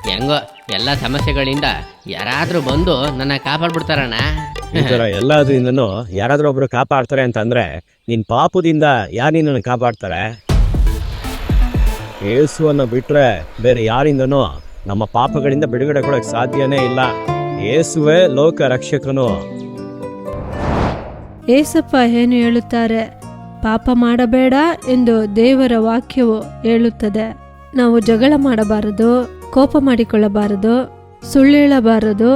ಹೆಂಗೋ ಎಲ್ಲ ಸಮಸ್ಯೆಗಳಿಂದ ಯಾರಾದ್ರೂ ಬಂದು ನನ್ನ ಕಾಪಾಡ್ಬಿಡ್ತಾರಣ್ಣ. ಈ ಥರ ಎಲ್ಲದ್ರಿಂದನೂ ಯಾರಾದ್ರೂ ಒಬ್ರು ಕಾಪಾಡ್ತಾರೆ ಅಂತಂದ್ರೆ ನಿನ್ ಪಾಪದಿಂದ ಯಾರು ನಿನ್ನನ್ನು ಕಾಪಾಡ್ತಾರೆ? ಯೇಸುವನ್ನು ಬಿಟ್ರೆ ಬೇರೆ ಯಾರಿಂದನೂ ನಮ್ಮ ಪಾಪಗಳಿಂದ ಬಿಡುಗಡೆ ಕೊಡೋಕೆ ಸಾಧ್ಯನೇ ಇಲ್ಲ. ಯೇಸುವೇ ಲೋಕ ರಕ್ಷಕನು. ಏಸಪ್ಪ ಏನು ಹೇಳುತ್ತಾರೆ? ಪಾಪ ಮಾಡಬೇಡ ಎಂದು ದೇವರ ವಾಕ್ಯವು ಹೇಳುತ್ತದೆ. ನಾವು ಜಗಳ ಮಾಡಬಾರದು, ಕೋಪ ಮಾಡಿಕೊಳ್ಳಬಾರದು, ಸುಳ್ಳು ಹೇಳಬಾರದು,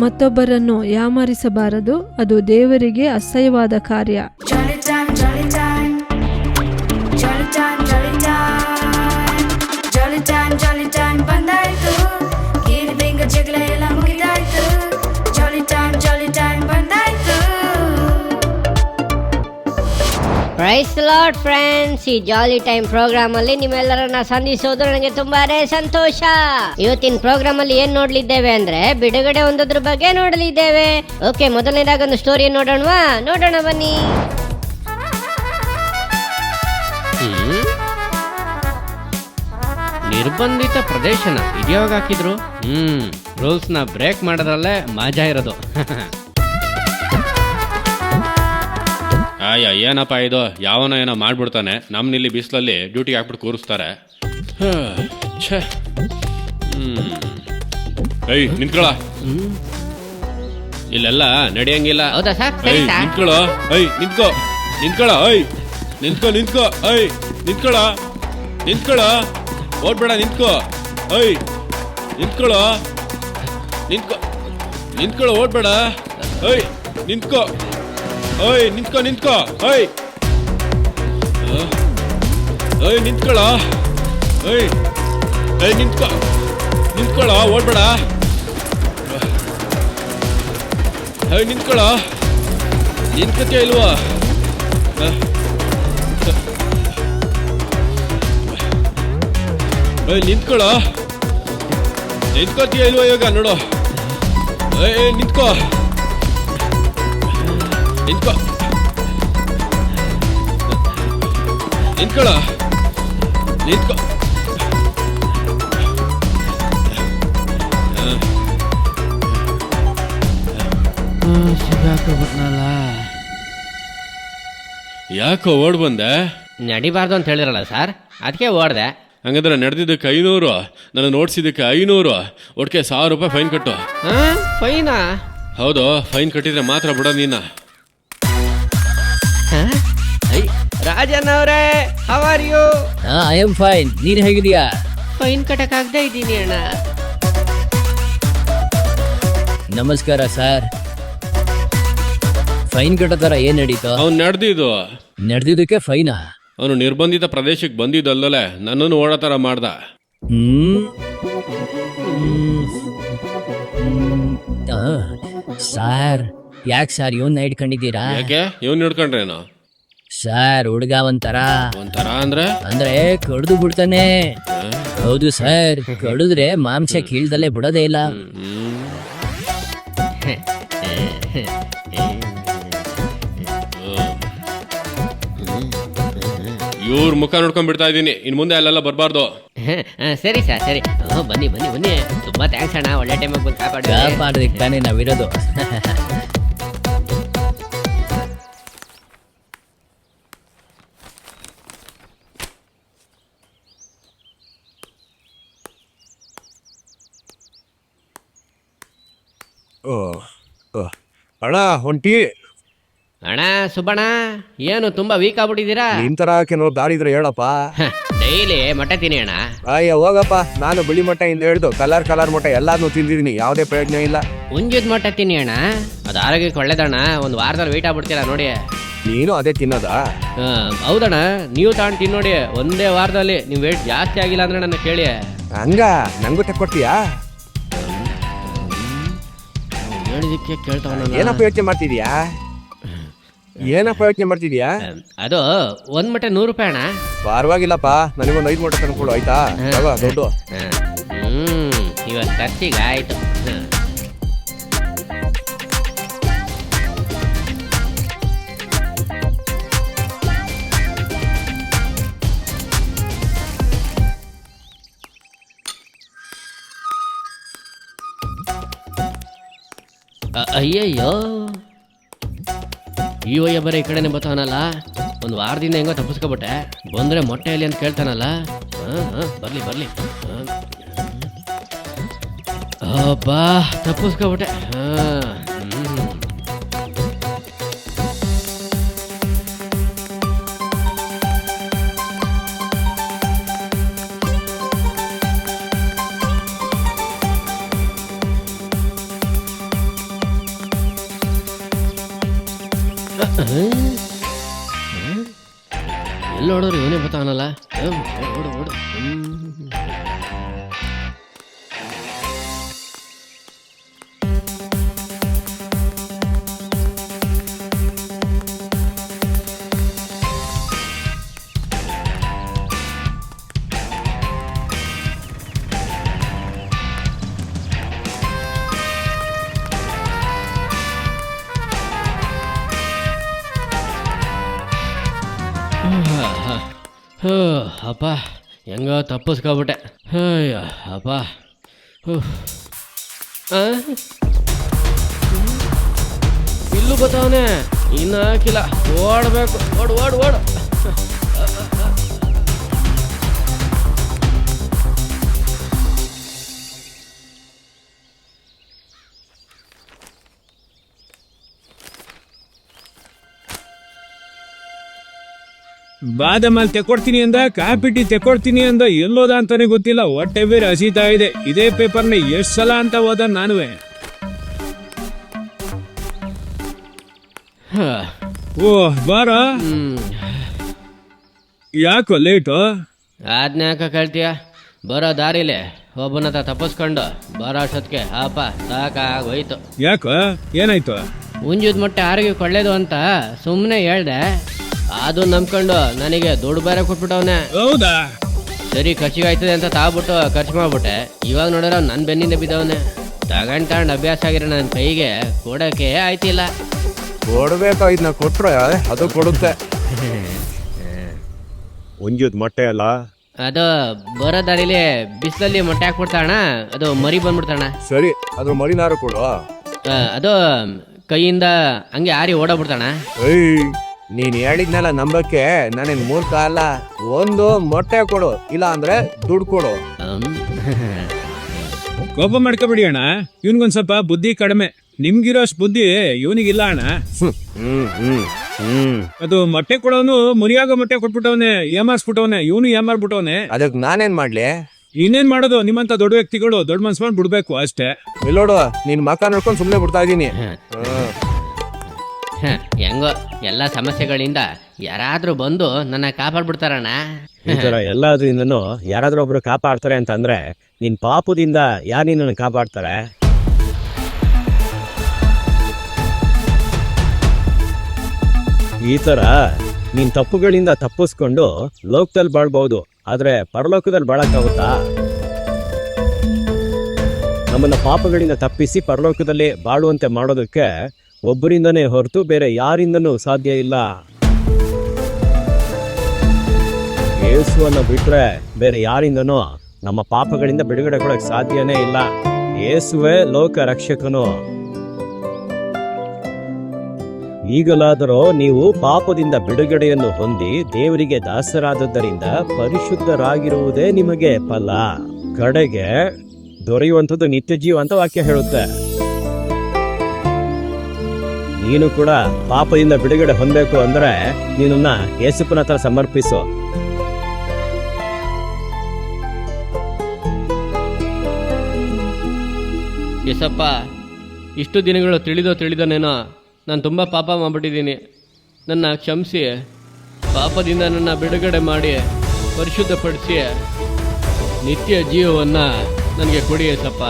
ಮತ್ತೊಬ್ಬರನ್ನು ಯಾಮಾರಿಸಬಾರದು. ಅದು ದೇವರಿಗೆ ಅಸಹ್ಯವಾದ ಕಾರ್ಯ. Jolly time, jolly time. Jolly time, jolly time. Jolly time, jolly time ಬಂದಾಯ್ತು. ಗೀರಿ ಬಿಂಗ ಜಗಳ ಎಲ್ಲ ಮುಗಿದಾಯ್ತು. Jolly time ಬಂದಾಯ್ತು. ಪ್ರೈಸ್ ಲಾರ್ಡ್ ಫ್ರೆಂಡ್ಸ್, ಈ ಜಾಲಿ ಟೈಮ್ ಪ್ರೋಗ್ರಾಮ್ ಅಲ್ಲಿ ನಿಮ್ಮೆಲ್ಲರನ್ನ ಸಂಧಿಸೋದು ನನಗೆ ತುಂಬಾನೇ ಸಂತೋಷ. ಇವತ್ತಿನ ಪ್ರೋಗ್ರಾಮ್ ಅಲ್ಲಿ ಏನ್ ನೋಡ್ಲಿದ್ದೇವೆ ಅಂದ್ರೆ ಬಿಡುಗಡೆ ಹೊಂದೋದ್ರ ಬಗ್ಗೆ ನೋಡಲಿದ್ದೇವೆ. ಓಕೆ, ಮೊದಲನೇದಾಗ ಒಂದು ಸ್ಟೋರಿ ನೋಡೋಣ ಬನ್ನಿ. ನಿರ್ಬಂಧಿತ ಪ್ರದೇಶನ ಇದ್ಯಾವಾಗ ಹಾಕಿದ್ರು? ರೂಲ್ಸ್ ನ ಬ್ರೇಕ್ ಮಾಡೋದ್ರಲ್ಲೇ ಮಜಾ ಇರೋದು. ಆಯ್ಯ ಏನಪ್ಪ ಇದು, ಯಾವನೋ ಏನೋ ಮಾಡ್ಬಿಡ್ತಾನೆ, ನಮ್ಮನಿಲ್ಲಿ ಬಿಸಿಲಲ್ಲಿ ಡ್ಯೂಟಿಗೆ ಹಾಕ್ಬಿಟ್ಟು ಕೂರಿಸ್ತಾರೆ. ಛೇ, ಏಯ್ ನಿಂತ್ಕೊಳ, ಇಲ್ಲೆಲ್ಲ ನಡೆಯಂಗಿಲ್ಲ. ಹೌದಾ ಸರ್? ಏಯ್ ಸರಿ ಸರ್. ನಿಂತ್ಕೊಳ, ಏಯ್ ನಿಂತ್ಕೊಳ, ಏಯ್ ನಿಂತ್ಕೊ, ಏಯ್ ನಿಂತ್ಕೊಳ, ಓಡ್ಬೇಡ, ನಿಂತ್ಕೊ, ಏಯ್ ನಿಂತ್ಕೊಳ, ಓಡ್ಬೇಡ, ಏಯ್ ನಿಂತ್ಕೊ, ಓಯ್ ನಿಂತ್ಕೊ, ಓಯ್ ಓಯ್ ನಿಂತ್ಕೊಳ, ಓಯ್ ಏಯ್ ನಿಂತ್ಕೊಳ, ಓಡ್ಬೇಡ, ಏಯ್ ನಿಂತ್ಕೊತೀಯ ಇಲ್ವಾ? ಏಯ್ ನಿಂತ್ಕೊತೀಯ ಇಲ್ವಾ ಇವಾಗ ನೋಡು. ಏಯ್ ನಿಂತ್ಕೊ, ಯಾಕೋ ಓಡ್ ಬಂದೆ? ನಡಿಬಾರ್ದು ಅಂತ ಹೇಳಿರಲ್ಲ ಸರ್, ಅದಕ್ಕೆ ಓಡ್ದೆ. ಹಂಗಂದ್ರೆ ನಡೆದಿದ್ದಕ್ಕೆ 500, ನನ್ನ ನೋಡ್ಸಿದ್ದಕ್ಕೆ 500, ಒಟ್ಟಿಗೆ 1000 ರೂಪಾಯಿ ಫೈನ್ ಕಟ್ಟು. ಫೈನಾ? ಹೌದು, ಫೈನ್ ಕಟ್ಟಿದ್ರೆ ಮಾತ್ರ ಬಿಡೋದು ನೀನ. ರಾಜನ್ ಅವರೇ, how are you? I am fine. ನೀನ್ ಹೇಗಿದೀಯಾ? ಫೈನ್ ಕಟ್ಟಕ್ ಆಗದೆ ಇದ್ದೀನಿ ಅಣ್ಣ. ನಮಸ್ಕಾರ ಸರ್. ಫೈನ್ ಕಟ್ಟೋ ತರ ಏನ್ ನಡೀತು? ಅವ್ನು ನಡೆದಿದ್ದಕ್ಕೆ ಫೈನಾ? ಅವನು ನಿರ್ಬಂಧಿತ ಪ್ರದೇಶಕ್ಕೆ ಬಂದಿದ್ದಲ್ಲೇ ನನ್ನನ್ನು ಓಡೋ ತರ ಮಾಡ್ದ. ಸರ್, ಯಾಕೆ ಸರ್ ಇವನ್ನ ಇಟ್ಕೊಂಡಿದ್ದೀರಾ? ಯಾಕೆ ಇವನ್ ಹಿಡ್ಕೊಂಡ್ರೇನು? ಸರ್, ಹುಡುಗ ಒಂಥರ ಅಂದ್ರೆ ಕಡ್ದು ಬಿಡ್ತಾನೆ. ಹೌದು ಸರ್, ಕಡಿದ್ರೆ ಮಾಂಸ ಕೀಳ್ದಲ್ಲೇ ಬಿಡೋದೇ ಇಲ್ಲ. ಇವ್ರ ಮುಖ ನೋಡ್ಕೊಂಡ್ ಬಿಡ್ತಾ ಇದ್ದೀನಿ, ಇನ್ ಮುಂದೆ ಅಲ್ಲೆಲ್ಲ ಬರ್ಬಾರ್ದು. ಸರಿ ಸರ್, ಸರಿ. ಬನ್ನಿ ತುಂಬಾ ಥ್ಯಾಂಕ್ಸ್ ಅಣ್ಣ, ಒಳ್ಳೆ ಟೈಮಿಗೆ ಬಂದು ಕಾಪಾಡೋದಕ್ಕೆ ತಾನೇ ನಾವಿರೋದು. ಅಣ್ಣ ಹೊಂಟಿ. ಅಣ್ಣ ಸುಬ್ಬಣ್ಣ, ಏನು ತುಂಬಾ ವೀಕ್ ಆಗ್ಬಿಟ್ಟಿದ್ದೀರಾ? ನಿನ್ ತರ ಕೆಲವ್ರು ದಾರಿ ಇದ್ರೆ ಹೇಳಪ್ಪ. ಡೈಲಿ ಮೊಟ್ಟೆ ತಿನ್ನಿ ಅಣ್ಣ. ಅಯ್ಯ ಹೋಗಪ್ಪ, ನಾನು ಬಿಳಿ ಮೊಟ್ಟೆ ಇಂದ ಹಿಡ್ದು ಕಲರ್ ಮೊಟ್ಟೆ ಎಲ್ಲಾದ್ನೂ ತಿಂದಿದ್ದೀನಿ, ಯಾವುದೇ ಪ್ರಯೋಜನ ಇಲ್ಲ. ಹುಂಜದ ಮೊಟ್ಟೆ ತಿನ್ನಿ ಅಣ್ಣ, ಅದು ಆರೋಗ್ಯಕ್ಕೆ ಒಳ್ಳೇದಣ್ಣ. ಒಂದು ವಾರದಲ್ಲಿ ವೆಯ್ಟ್ ಆಗ್ಬಿಡ್ತೀರಾ ನೋಡಿ. ನೀನು ಅದೇ ತಿನ್ನೋದಾ? ಹೌದಣ್ಣ, ನೀವು ತಗೊಂಡು ತಿನ್ನೋಡಿ, ಒಂದೇ ವಾರದಲ್ಲಿ ನೀವು ವೆಯ್ಟ್ ಜಾಸ್ತಿ ಆಗಿಲ್ಲ ಅಂದ್ರೆ ನನ್ನ ಕೇಳಿ. ಹಂಗ ನಂಗೂ ತಕ್ಕೊಡ್ತೀಯಾ? ಹೇಳಿದಕ್ಕೆ ಕೇಳ್ತಾವ. ಏನಪ್ಪ ಯೋಚನೆ ಮಾಡ್ತಿದ್ಯಾ? ಅದು ಒಂದ್ ಮೊಟ್ಟೆ 100 ರೂಪಾಯಿ ಅಣ್ಣ. ಪರವಾಗಿಲ್ಲಪ್ಪ, ನನಗೊಂದು 5 ಮೊಟ್ಟೆ ತಂದ್ಕೊಡು ಆಯ್ತಾ? ದೊಡ್ಡ ಇವತ್ತು ಖರ್ಚಿಗೆ ಆಯ್ತು. ಅಯ್ಯಯ್ಯೋ ಈ ವಯ್ಯ ಬರೀ ಈ ಕಡೆನೆ ಬರ್ತಾವನಲ್ಲ. ಒಂದು ವಾರದಿಂದ ಹೆಂಗೋ ತಪ್ಪಿಸ್ಕೊಬಿಟ್ಟೆ. ಬಂದರೆ ಮೊಟ್ಟೆಯಲ್ಲಿ ಅಂತ ಕೇಳ್ತಾನಲ್ಲ. ಬರಲಿ ಬರಲಿ. ಅಬ್ಬಾ ತಪ್ಪಿಸ್ಕೊಬಿಟ್ಟೆ. ಎಲ್ಲ ನೋಡೋರು ಏನೇ ಬರ್ತಾವನಲ್ಲ. ಓಡು ಓಡು. ಅಪ್ಪ ಹೆಂಗೋ ತಪ್ಪಿಸ್ಕೊಬಿಟ್ಟೆ. ಅಯ್ಯ ಅಪ್ಪ. ಇಲ್ಲೂ ಬರ್ತಾವನೆ, ಇನ್ನು ಹಾಕಿಲ್ಲ. ಓಡಬೇಕು. ಓಡು ಓಡು ಓಡು. ಬಾದಾಮಲ್ಲಿ ತೆಕ್ಕೊಡ್ತೀನಿ ಅಂದ, ಕಾಪಿಟಿ ತೆಕ್ಕೊಡ್ತೀನಿ ಅಂದ, ಎಲ್ಲೋದ ಅಂತಾನೆ ಗೊತ್ತಿಲ್ಲ. ಹೊಟ್ಟೆ ಬೇರೆ ಹಸಿತಾ ಇದೆ. ಇದೇ ಪೇಪರ್ನ ಎಷ್ಟು ಸಲ ಅಂತ ಓದ ನಾನುವೆ. ಓ ಬಾರ. ಯಾಕೋ ಲೇಟು? ಅದನ್ನ ಯಾಕೆ ಕೇಳ್ತೀಯ? ಬರೋ ದಾರಿಲಿ ಒಬ್ಬನತ್ರ ತಪ್ಪಿಸ್ಕೊಂಡು ಬರೋ ಅಷ್ಟೊತ್ತಿಗೆ ಅಪ್ಪ ಸಾಕಾಗೋಯ್ತು. ಯಾಕೋ ಏನಾಯ್ತು? ಉಂಜುದ್ ಮೊಟ್ಟೆ ಆರೋಗ್ಯ ಕೊಳ್ಳೇದು ಅಂತ ಸುಮ್ಮನೆ ಹೇಳ್ದೆ. ಅದು ನಂಬ್ಕೊಂಡು ನನಗೆ ದುಡ್ಡು ಬೇರೆ ಕೊಟ್ಬಿಟ್ಟವನೆ. ಹೌದಾ? ಸರಿ ಖರ್ಚಿಗೆ ಆಯ್ತದೆ ಅಂತ ತಾಗ್ಬಿಟ್ಟು ಖರ್ಚು ಮಾಡ್ಬಿಟ್ಟೆ. ಇವಾಗ ನೋಡಿರೋ ನನ್ನ ಬೆನ್ನಿಂದ ಬಿದ್ದವನೆ. ತಗೊಂಡು ಅಭ್ಯಾಸ ಆಗಿರೋ ನನ್ನ ಕೈಗೆ ಕೊಡೋಕೆ ಆಯ್ತಿಲ್ಲ. ಕೊಡ್ಬೇಕು, ಇದನ್ನ ಕೊಟ್ರೆ ಅದು ಕೊಡುತ್ತೆ. ಒಂಜುದ್ ಮೊಟ್ಟೆ ಅಲ್ಲ ಅದು ಬರೋ ದಾರಿಲಿ ಬಿಸಿಲಲ್ಲಿ ಮೊಟ್ಟೆ ಹಾಕ್ಬಿಡ್ತಾಣ. ಅದು ಮರಿ ಬಂದ್ಬಿಡ್ತಾಣ. ಸರಿ, ಅದ್ರ ಮರಿನಾರು ಕೊಡು. ಅದು ಕೈಯಿಂದ ಹಂಗೆ ಆರಿ ಓಡೋಗ್ಬಿಡ್ತಾಣ. ಏಯ್, ನೀನ್ ಹೇಳಿದ್ನೆಲ್ಲ ನಂಬಕ್ಕೆ ನಾನೇನ್ ಮೂರ್ಖ ಅಲ್ಲ. ಒಂದು ಮೊಟ್ಟೆ ಕೊಡು, ಇಲ್ಲ ಅಂದ್ರೆ ದುಡ್ಡು ಕೊಡು. ಕೋಪ ಮಾಡ್ಕೊಬಿಡಿ ಅಣ್ಣ. ಇವನ್ಗೊಂದ್ ಸ್ವಲ್ಪ ಬುದ್ಧಿ ಕಡಿಮೆ. ನಿಮ್ಗಿರೋಷ್ಟು ಬುದ್ಧಿ ಇವನಿಗಿಲ್ಲ ಅಣ್ಣ. ಅದು ಮೊಟ್ಟೆ ಕೊಡೋನು ಮುರಿಯಾಗೋ ಮೊಟ್ಟೆ ಕೊಟ್ಬಿಟ್ಟವನೆ, ಏಮಾರ್ಸ್ಬಿಟ್ಟವನೆ. ಇವನು ಏಮಾರ್ಬಿಟ್ಟವನೆ. ಅದಕ್ಕೆ ನಾನೇನ್ ಮಾಡ್ಲಿ? ಇನ್ನೇನ್ ಮಾಡೋದು? ನಿಮ್ಮಂತ ದೊಡ್ಡ ವ್ಯಕ್ತಿಗಳು ದೊಡ್ಡ ಮನ್ಸು ಮಾಡಿ ಬಿಡ್ಬೇಕು ಅಷ್ಟೇ. ಇಲ್ಲೋಡು, ನಿನ್ ಮಕ್ಕ ನೋಡ್ಕೊಂಡು ಸುಮ್ನೆ ಬಿಡ್ತಾ ಇದೀನಿ. ಹೆಂಗೋ ಎಲ್ಲ ಸಮಸ್ಯೆಗಳಿಂದ ಯಾರಾದ್ರೂ ಬಂದು ನನ್ನ ಕಾಪಾಡ್ಬಿಡ್ತಾರಣ್ಣ. ಈ ತರ ಎಲ್ಲಾದ್ರಿಂದನೂ ಯಾರಾದ್ರೂ ಒಬ್ರು ಕಾಪಾಡ್ತಾರೆ ಅಂತಂದ್ರೆ ನಿನ್ ಪಾಪದಿಂದ ಯಾರು ನಿನ್ನನ್ನು ಕಾಪಾಡ್ತಾರೆ? ಈ ತರ ನೀನ್ ತಪ್ಪುಗಳಿಂದ ತಪ್ಪಿಸ್ಕೊಂಡು ಲೋಕದಲ್ಲಿ ಬಾಳ್ಬಹುದು, ಆದ್ರೆ ಪರಲೋಕದಲ್ಲಿ ಬಾಳಕ್ಕಾಗುತ್ತಾ? ನಮ್ಮನ್ನ ಪಾಪಗಳಿಂದ ತಪ್ಪಿಸಿ ಪರಲೋಕದಲ್ಲಿ ಬಾಳುವಂತೆ ಮಾಡೋದಕ್ಕೆ ಒಬ್ಬರಿಂದನೇ ಹೊರತು ಬೇರೆ ಯಾರಿಂದನೂ ಸಾಧ್ಯ ಇಲ್ಲ. ಯೇಸುವನ್ನ ಬಿಟ್ರೆ ಬೇರೆ ಯಾರಿಂದನೂ ನಮ್ಮ ಪಾಪಗಳಿಂದ ಬಿಡುಗಡೆ ಕೊಡಕ್ ಸಾಧ್ಯನೇ ಇಲ್ಲ. ಯೇಸುವೇ ಲೋಕ ರಕ್ಷಕನು. ಈಗಲಾದರೂ ನೀವು ಪಾಪದಿಂದ ಬಿಡುಗಡೆಯನ್ನು ಹೊಂದಿ ದೇವರಿಗೆ ದಾಸರಾದದ್ದರಿಂದ ಪರಿಶುದ್ಧರಾಗಿರುವುದೇ ನಿಮಗೆ ಫಲ. ಕಡೆಗೆ ದೊರೆಯುವಂಥದ್ದು ನಿತ್ಯ ಜೀವ ಅಂತ ವಾಕ್ಯ ಹೇಳುತ್ತೆ. ನೀನು ಕೂಡ ಪಾಪದಿಂದ ಬಿಡುಗಡೆ ಹೊಂದಬೇಕು ಅಂದ್ರೆ ನೀನನ್ನ ಯೇಸುಪ್ಪನ ಹತ್ರ ಸಮರ್ಪಿಸು. ಯೇಸಪ್ಪ, ಇಷ್ಟು ದಿನಗಳು ತಿಳಿದನೇನೋ ನಾನು ತುಂಬ ಪಾಪ ಮಾಡಿಬಿಟ್ಟಿದ್ದೀನಿ. ನನ್ನ ಕ್ಷಮಿಸಿ, ಪಾಪದಿಂದ ನನ್ನ ಬಿಡುಗಡೆ ಮಾಡಿ ಪರಿಶುದ್ಧಪಡಿಸಿ ನಿತ್ಯ ಜೀವವನ್ನು ನನಗೆ ಕೊಡಿ ಯೇಸಪ್ಪ.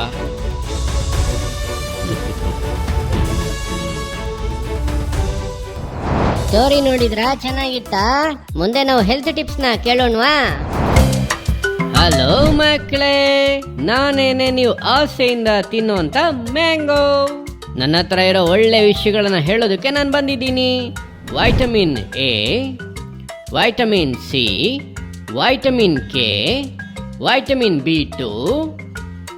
ಸ್ಟೋರಿ ನೋಡಿದ್ರಾ? ಚೆನ್ನಾಗಿತ್ತಾ? ಮುಂದೆ ನಾವು ಹೆಲ್ತ್ ಟಿಪ್ಸ್ ನ ಕೇಳೋಣವಾ? ಹಲೋ ಮಕ್ಕಳೇ, ನಾನೇನೆ ನೀವು ಆಸೆಯಿಂದ ತಿನ್ನುವಂತ ಮ್ಯಾಂಗೋ. ನನ್ನ ಹತ್ರ ಇರೋ ಒಳ್ಳೆ ವಿಷಯಗಳನ್ನ ಹೇಳೋದಕ್ಕೆ ನಾನು ಬಂದಿದ್ದೀನಿ. Vitamin A, vitamin C, vitamin K, vitamin B2,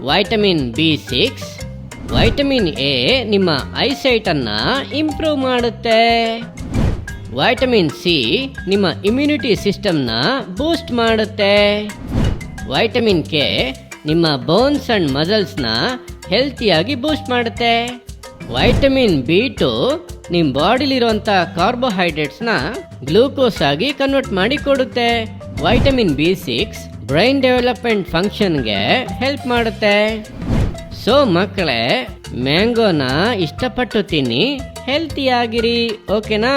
vitamin B6, vitamin A ನಿಮ್ಮ ಐಸೈಟ್ ಅನ್ನ ಇಂಪ್ರೂವ್ ಮಾಡುತ್ತೆ. ವೈಟಮಿನ್ ಸಿ ನಿಮ್ಮ ಇಮ್ಯುನಿಟಿ ಸಿಸ್ಟಮ್ನ ಬೂಸ್ಟ್ ಮಾಡುತ್ತೆ. ವೈಟಮಿನ್ ಕೆ ನಿಮ್ಮ ಬೋನ್ಸ್ ಅಂಡ್ ಮಸಲ್ಸ್ನ ಹೆಲ್ತಿಯಾಗಿ ಬೂಸ್ಟ್ ಮಾಡುತ್ತೆ. ವೈಟಮಿನ್ ಬಿ2 ನಿಮ್ಮ ಬಾಡಿಲಿರುವಂಥ ಕಾರ್ಬೋಹೈಡ್ರೇಟ್ಸ್ನ ಗ್ಲೂಕೋಸ್ ಆಗಿ ಕನ್ವರ್ಟ್ ಮಾಡಿ ಕೊಡುತ್ತೆ. ವೈಟಮಿನ್ ಬಿ6 ಬ್ರೈನ್ ಡೆವಲಪ್ಮೆಂಟ್ ಫಂಕ್ಷನ್ಗೆ ಹೆಲ್ಪ್ ಮಾಡುತ್ತೆ. ಸೊ ಮಕ್ಕಳೇ, ಮ್ಯಾಂಗೋನ ಇಷ್ಟಪಟ್ಟು ತಿನ್ನಿ, ಹೆಲ್ತಿ ಆಗಿರಿ, ಓಕೆನಾ?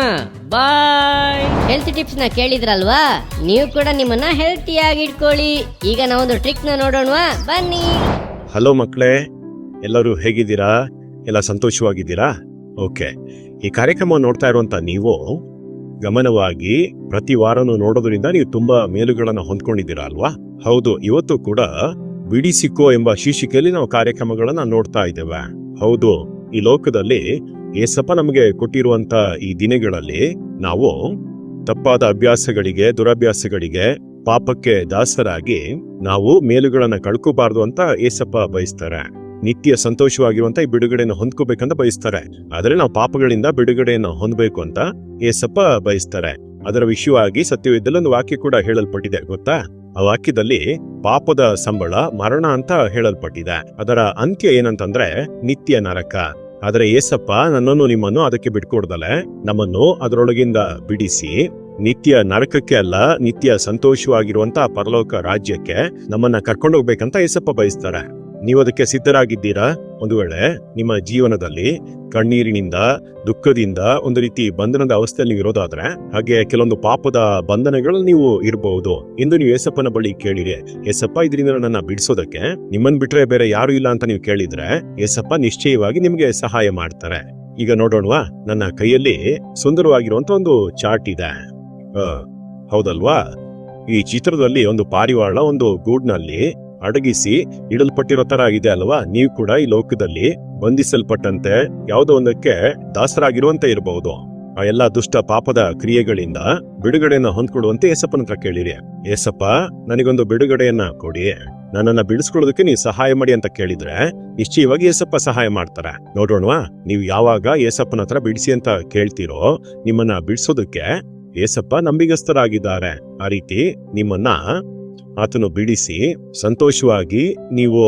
ಬಾಯ್. ಹೆಲ್ತ್ ಟಿಪ್ಸ್ ನ ಕೇಳಿದ್ರಲ್ವಾ? ನೀವು ಕೂಡ ನಿಮ್ಮನ್ನ ಹೆಲ್ತಿಯಾಗಿ ಇಟ್ಕೊಳ್ಳಿ. ಈಗ ನಾವೊಂದು ಟ್ರಿಕ್ ನ ನೋಡೋಣವಾ? ಬನ್ನಿ. ಹಲೋ ಮಕ್ಕಳೇ, ಎಲ್ಲರೂ ಹೇಗಿದ್ದೀರಾ? ಎಲ್ಲ ಸಂತೋಷವಾಗಿದ್ದೀರಾ? ಓಕೆ, ಈ ಕಾರ್ಯಕ್ರಮ ನೋಡ್ತಾ ಇರುವಂತ ನೀವು ಗಮನವಾಗಿ ಪ್ರತಿ ವಾರನೂ ನೋಡೋದ್ರಿಂದ ನೀವು ತುಂಬಾ ಮೇಲುಗಳನ್ನು ಹೊಂದ್ಕೊಂಡಿದ್ದೀರಾ ಅಲ್ವಾ? ಹೌದು, ಇವತ್ತು ಕೂಡ ಬಿಡಿಸಿಕೋ ಎಂಬ ಶೀರ್ಷಿಕೆಯಲ್ಲಿ ನಾವು ಕಾರ್ಯಕ್ರಮಗಳನ್ನ ನೋಡ್ತಾ ಇದ್ದೇವೆ. ಹೌದು, ಈ ಲೋಕದಲ್ಲಿ ಏಸಪ್ಪ ನಮಗೆ ಕೊಟ್ಟಿರುವಂತ ಈ ದಿನಗಳಲ್ಲಿ ನಾವು ತಪ್ಪಾದ ಅಭ್ಯಾಸಗಳಿಗೆ, ದುರಭ್ಯಾಸಗಳಿಗೆ, ಪಾಪಕ್ಕೆ ದಾಸರಾಗಿ ನಾವು ಮೇಲುಗಳನ್ನ ಕಳ್ಕೋಬಾರ್ದು ಅಂತ ಏಸಪ್ಪ ಬಯಸ್ತಾರೆ. ನಿತ್ಯ ಸಂತೋಷವಾಗಿರುವಂತ ಈ ಬಿಡುಗಡೆಯನ್ನು ಹೊಂದ್ಕೋಬೇಕಂತ ಬಯಸ್ತಾರೆ. ಆದ್ರೆ ನಾವು ಪಾಪಗಳಿಂದ ಬಿಡುಗಡೆಯನ್ನು ಹೊಂದಬೇಕು ಅಂತ ಏಸಪ್ಪ ಬಯಸ್ತಾರೆ. ಅದರ ವಿಷಯವಾಗಿ ಸತ್ಯವೇದದಲ್ಲಿ ಒಂದು ವಾಕ್ಯ ಕೂಡ ಹೇಳಲ್ಪಟ್ಟಿದೆ, ಗೊತ್ತಾ? ಆ ವಾಕ್ಯದಲ್ಲಿ ಪಾಪದ ಸಂಬಳ ಮರಣ ಅಂತ ಹೇಳಲ್ಪಟ್ಟಿದೆ. ಅದರ ಅಂತ್ಯ ಏನಂತಂದ್ರೆ ನಿತ್ಯ ನರಕ. ಆದ್ರೆ ಏಸಪ್ಪ ನನ್ನನ್ನು ನಿಮ್ಮನ್ನು ಅದಕ್ಕೆ ಬಿಟ್ಕೊಡ್ದಲೆ ನಮ್ಮನ್ನು ಅದರೊಳಗಿಂದ ಬಿಡಿಸಿ ನಿತ್ಯ ನರಕಕ್ಕೆ ಅಲ್ಲ, ನಿತ್ಯ ಸಂತೋಷವಾಗಿರುವಂತ ಪರಲೋಕ ರಾಜ್ಯಕ್ಕೆ ನಮ್ಮನ್ನ ಕರ್ಕೊಂಡೋಗ್ಬೇಕಂತ ಏಸಪ್ಪ ಬಯಸ್ತಾರೆ. ನೀವು ಅದಕ್ಕೆ ಸಿದ್ಧರಾಗಿದ್ದೀರಾ? ಒಂದು ವೇಳೆ ನಿಮ್ಮ ಜೀವನದಲ್ಲಿ ಕಣ್ಣೀರಿನಿಂದ, ದುಃಖದಿಂದ, ಒಂದು ರೀತಿ ಬಂಧನದ ಅವಸ್ಥೆಯಲ್ಲಿ ನೀವು ಇರೋದಾದ್ರೆ, ಹಾಗೆ ಕೆಲವೊಂದು ಪಾಪದ ಬಂಧನಗಳು ನೀವು ಇರಬಹುದು, ಇಂದು ನೀವು ಏಸಪ್ಪನ ಬಳಿ ಕೇಳಿರಿ, ಏಸಪ್ಪ ಇದರಿಂದ ನನ್ನ ಬಿಡಿಸೋದಕ್ಕೆ ನಿಮ್ಮನ್ ಬಿಟ್ರೆ ಬೇರೆ ಯಾರು ಇಲ್ಲ ಅಂತ ನೀವು ಕೇಳಿದ್ರೆ ಏಸಪ್ಪ ನಿಶ್ಚಯವಾಗಿ ನಿಮ್ಗೆ ಸಹಾಯ ಮಾಡ್ತಾರೆ. ಈಗ ನೋಡೋಣವಾ? ನನ್ನ ಕೈಯಲ್ಲಿ ಸುಂದರವಾಗಿರುವಂತ ಒಂದು ಚಾರ್ಟ್ ಇದೆ, ಹೌದಲ್ವಾ? ಈ ಚಿತ್ರದಲ್ಲಿ ಒಂದು ಪಾರಿವಾಳ ಒಂದು ಗೂಡ್ನಲ್ಲಿ ಅಡಗಿಸಿ ಇಡಲ್ಪಟ್ಟಿರೋ ತರ ಇದೆ ಅಲ್ವಾ? ನೀವು ಕೂಡ ಈ ಲೋಕದಲ್ಲಿ ಬಂಧಿಸಲ್ಪಟ್ಟಂತೆ ಯಾವುದೋ ಒಂದಕ್ಕೆ ದಾಸರಾಗಿರುವಂತೆ ಇರಬಹುದು. ಆ ಎಲ್ಲಾ ದುಷ್ಟ ಪಾಪದ ಕ್ರಿಯೆಗಳಿಂದ ಬಿಡುಗಡೆಯನ್ನ ಹೊಂದ್ಕೊಡುವಂತೆ ಏಸಪ್ಪನ ಹತ್ರ ಕೇಳಿರಿ. ಏಸಪ್ಪ, ನನಗೊಂದು ಬಿಡುಗಡೆಯನ್ನ ಕೊಡಿ, ನನ್ನನ್ನ ಬಿಡಿಸ್ಕೊಳ್ಳೋದಕ್ಕೆ ನೀವು ಸಹಾಯ ಮಾಡಿ ಅಂತ ಕೇಳಿದ್ರೆ ನಿಶ್ಚಯವಾಗಿ ಏಸಪ್ಪ ಸಹಾಯ ಮಾಡ್ತಾರೆ. ನೋಡೋಣವಾ? ನೀವು ಯಾವಾಗ ಏಸಪ್ಪನ ಹತ್ರ ಬಿಡಿಸಿ ಅಂತ ಕೇಳ್ತೀರೋ ನಿಮ್ಮನ್ನ ಬಿಡಿಸೋದಕ್ಕೆ ಏಸಪ್ಪ ನಂಬಿಗಸ್ತರಾಗಿದ್ದಾರೆ. ಆ ರೀತಿ ನಿಮ್ಮನ್ನ ಆತನು ಬಿಡಿಸಿ ಸಂತೋಷವಾಗಿ ನೀವು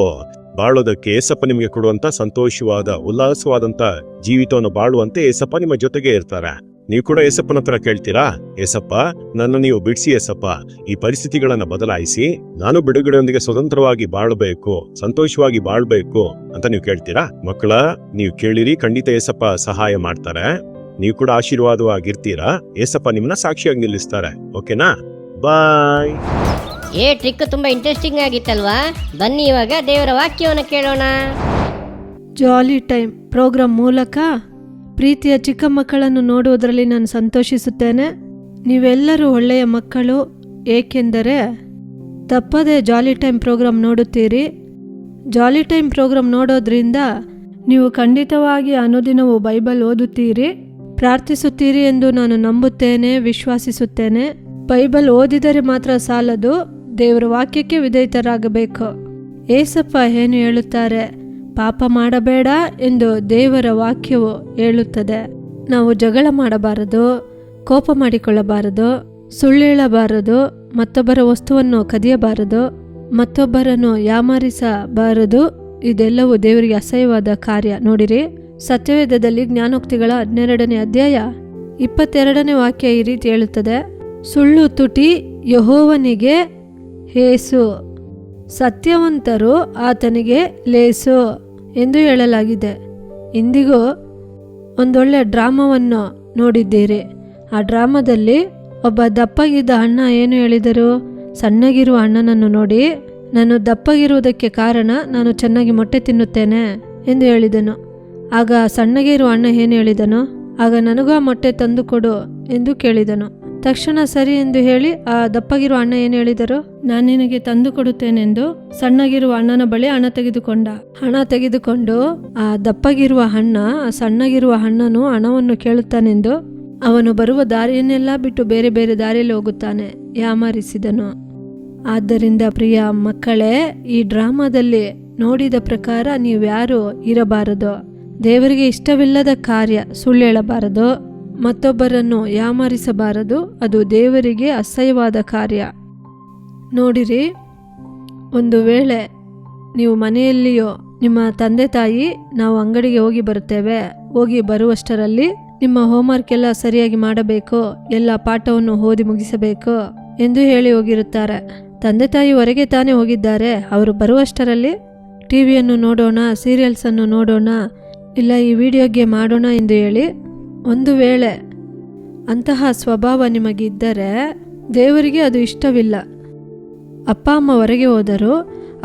ಬಾಳೋದಕ್ಕೆ ಏಸಪ್ಪ ನಿಮಗೆ ಕೊಡುವಂತ ಸಂತೋಷವಾದ, ಉಲ್ಲಾಸವಾದಂತ ಜೀವಿತವನ್ನು ಬಾಳುವಂತೆ ಏಸಪ್ಪ ನಿಮ್ಮ ಜೊತೆಗೆ ಇರ್ತಾರೆ. ನೀವು ಕೂಡ ಏಸಪ್ಪನ ಹತ್ರ ಕೇಳ್ತೀರಾ, ಏಸಪ್ಪ ನನ್ನ ನೀವು ಬಿಡಿಸಿ ಏಸಪ್ಪ, ಈ ಪರಿಸ್ಥಿತಿಗಳನ್ನ ಬದಲಾಯಿಸಿ ನಾನು ಬಿಡುಗಡೆಯೊಂದಿಗೆ ಸ್ವತಂತ್ರವಾಗಿ ಬಾಳ್ಬೇಕು, ಸಂತೋಷವಾಗಿ ಬಾಳ್ಬೇಕು ಅಂತ ನೀವು ಕೇಳ್ತೀರಾ? ಮಕ್ಕಳ, ನೀವು ಕೇಳಿರಿ, ಖಂಡಿತ ಏಸಪ್ಪ ಸಹಾಯ ಮಾಡ್ತಾರೆ. ನೀವು ಕೂಡ ಆಶೀರ್ವಾದವಾಗಿರ್ತೀರಾ. ಏಸಪ್ಪ ನಿಮ್ಮನ್ನ ಸಾಕ್ಷಿಯಾಗಿ ನಿಲ್ಲಿಸ್ತಾರೆ. ಓಕೆನಾ? ಬಾಯ್. ಟ್ರಿಕ್ ತುಂಬಾ ಇಂಟ್ರೆಸ್ಟಿಂಗ್ ಆಗಿತ್ತಲ್ವಾ? ಬನ್ನಿ ಇವಾಗ ದೇವರ ವಾಕ್ಯವನ್ನು ಕೇಳೋಣ. ಜಾಲಿ ಟೈಮ್ ಪ್ರೋಗ್ರಾಂ ಮೂಲಕ ಪ್ರೀತಿಯ ಚಿಕ್ಕ ಮಕ್ಕಳನ್ನು ನೋಡುವುದರಲ್ಲಿ ನಾನು ಸಂತೋಷಿಸುತ್ತೇನೆ. ನೀವೆಲ್ಲರೂ ಒಳ್ಳೆಯ ಮಕ್ಕಳು, ಏಕೆಂದರೆ ತಪ್ಪದೇ ಜಾಲಿ ಟೈಮ್ ಪ್ರೋಗ್ರಾಂ ನೋಡುತ್ತೀರಿ. ಜಾಲಿ ಟೈಮ್ ಪ್ರೋಗ್ರಾಂ ನೋಡೋದ್ರಿಂದ ನೀವು ಖಂಡಿತವಾಗಿ ಅನುದಿನವೂ ಬೈಬಲ್ ಓದುತ್ತೀರಿ, ಪ್ರಾರ್ಥಿಸುತ್ತೀರಿ ಎಂದು ನಾನು ನಂಬುತ್ತೇನೆ, ವಿಶ್ವಾಸಿಸುತ್ತೇನೆ. ಬೈಬಲ್ ಓದಿದರೆ ಮಾತ್ರ ಸಾಲದು, ದೇವರ ವಾಕ್ಯಕ್ಕೆ ವಿಧೇಯರಾಗಬೇಕು. ಏಸಪ್ಪ ಏನು ಹೇಳುತ್ತಾರೆ? ಪಾಪ ಮಾಡಬೇಡ ಎಂದು ದೇವರ ವಾಕ್ಯವು ಹೇಳುತ್ತದೆ. ನಾವು ಜಗಳ ಮಾಡಬಾರದು, ಕೋಪ ಮಾಡಿಕೊಳ್ಳಬಾರದು, ಸುಳ್ಳು ಹೇಳಬಾರದು, ಮತ್ತೊಬ್ಬರ ವಸ್ತುವನ್ನು ಕದಿಯಬಾರದು, ಮತ್ತೊಬ್ಬರನ್ನು ಯಾಮಾರಿಸಬಾರದು. ಇದೆಲ್ಲವೂ ದೇವರಿಗೆ ಅಸಹ್ಯವಾದ ಕಾರ್ಯ. ನೋಡಿರಿ, ಸತ್ಯವೇದದಲ್ಲಿ ಜ್ಞಾನೋಕ್ತಿಗಳ 12ನೇ ಅಧ್ಯಾಯ 22ನೇ ವಾಕ್ಯ ಈ ರೀತಿ ಹೇಳುತ್ತದೆ: ಸುಳ್ಳು ತುಟಿ ಯೆಹೋವನಿಗೆ ಹೇಸು, ಸತ್ಯವಂತರು ಆತನಿಗೆ ಲೇಸು ಎಂದು ಹೇಳಲಾಗಿದೆ. ಇಂದಿಗೂ ಒಂದೊಳ್ಳೆ ಡ್ರಾಮಾವನ್ನು ನೋಡಿದ್ದೀರಿ. ಆ ಡ್ರಾಮಾದಲ್ಲಿ ಒಬ್ಬ ದಪ್ಪಗಿದ್ದ ಅಣ್ಣ ಏನು ಹೇಳಿದರು? ಸಣ್ಣಗಿರುವ ಅಣ್ಣನನ್ನು ನೋಡಿ, ನಾನು ದಪ್ಪಗಿರುವುದಕ್ಕೆ ಕಾರಣ ನಾನು ಚೆನ್ನಾಗಿ ಮೊಟ್ಟೆ ತಿನ್ನುತ್ತೇನೆ ಎಂದು ಹೇಳಿದನು. ಆಗ ಸಣ್ಣಗೆ ಇರುವ ಅಣ್ಣ ಏನು ಹೇಳಿದನು? ಆಗ ನನಗೂ ಆ ಮೊಟ್ಟೆ ತಂದು ಕೊಡು ಎಂದು ಕೇಳಿದನು. ತಕ್ಷಣ ಸರಿ ಎಂದು ಹೇಳಿ ಆ ದಪ್ಪಗಿರುವ ಅಣ್ಣ ಏನು ಹೇಳಿದರು? ನಾನು ನಿನಗೆ ತಂದು ಕೊಡುತ್ತೇನೆಂದು ಸಣ್ಣಗಿರುವ ಅಣ್ಣನ ಬಳಿ ಹಣ ತೆಗೆದುಕೊಂಡು ಆ ದಪ್ಪಗಿರುವ ಅಣ್ಣ ಆ ಸಣ್ಣಗಿರುವ ಅಣ್ಣನು ಹಣವನ್ನು ಕೇಳುತ್ತಾನೆಂದು ಅವನು ಬರುವ ದಾರಿಯನ್ನೆಲ್ಲ ಬಿಟ್ಟು ಬೇರೆ ಬೇರೆ ದಾರಿಯಲ್ಲಿ ಹೋಗುತ್ತಾನೆ, ಯಾಮಾರಿಸಿದನು. ಆದ್ದರಿಂದ ಪ್ರಿಯ ಮಕ್ಕಳೇ, ಈ ಡ್ರಾಮಾದಲ್ಲಿ ನೋಡಿದ ಪ್ರಕಾರ ನೀವ್ಯಾರು ಇರಬಾರದು. ದೇವರಿಗೆ ಇಷ್ಟವಿಲ್ಲದ ಕಾರ್ಯ ಸುಳ್ಳು ಹೇಳಬಾರದು, ಮತ್ತೊಬ್ಬರನ್ನು ಯಾಮಾರಿಸಬಾರದು. ಅದು ದೇವರಿಗೆ ಅಸಹ್ಯವಾದ ಕಾರ್ಯ. ನೋಡಿರಿ, ಒಂದು ವೇಳೆ ನೀವು ಮನೆಯಲ್ಲಿಯೋ ನಿಮ್ಮ ತಂದೆ ತಾಯಿ ನಾವು ಅಂಗಡಿಗೆ ಹೋಗಿ ಬರುತ್ತೇವೆ, ಹೋಗಿ ಬರುವಷ್ಟರಲ್ಲಿ ನಿಮ್ಮ ಹೋಮ್ವರ್ಕ್ ಎಲ್ಲ ಸರಿಯಾಗಿ ಮಾಡಬೇಕು, ಎಲ್ಲ ಪಾಠವನ್ನು ಓದಿ ಮುಗಿಸಬೇಕು ಎಂದು ಹೇಳಿ ಹೋಗಿರುತ್ತಾರೆ. ತಂದೆ ತಾಯಿ ಹೊರಗೆ ತಾನೇ ಹೋಗಿದ್ದಾರೆ. ಅವರು ಬರುವಷ್ಟರಲ್ಲಿ ಟಿವಿಯನ್ನು ನೋಡೋಣ, ಸೀರಿಯಲ್ಸನ್ನು ನೋಡೋಣ, ಇಲ್ಲ ಈ ವಿಡಿಯೋ ಗೇಮ್ ಆಡೋಣ ಎಂದು ಹೇಳಿ, ಒಂದು ವೇಳೆ ಅಂತಹ ಸ್ವಭಾವ ನಿಮಗಿದ್ದರೆ ದೇವರಿಗೆ ಅದು ಇಷ್ಟವಿಲ್ಲ. ಅಪ್ಪ ಅಮ್ಮ ಹೊರಗೆ ಹೋದರು,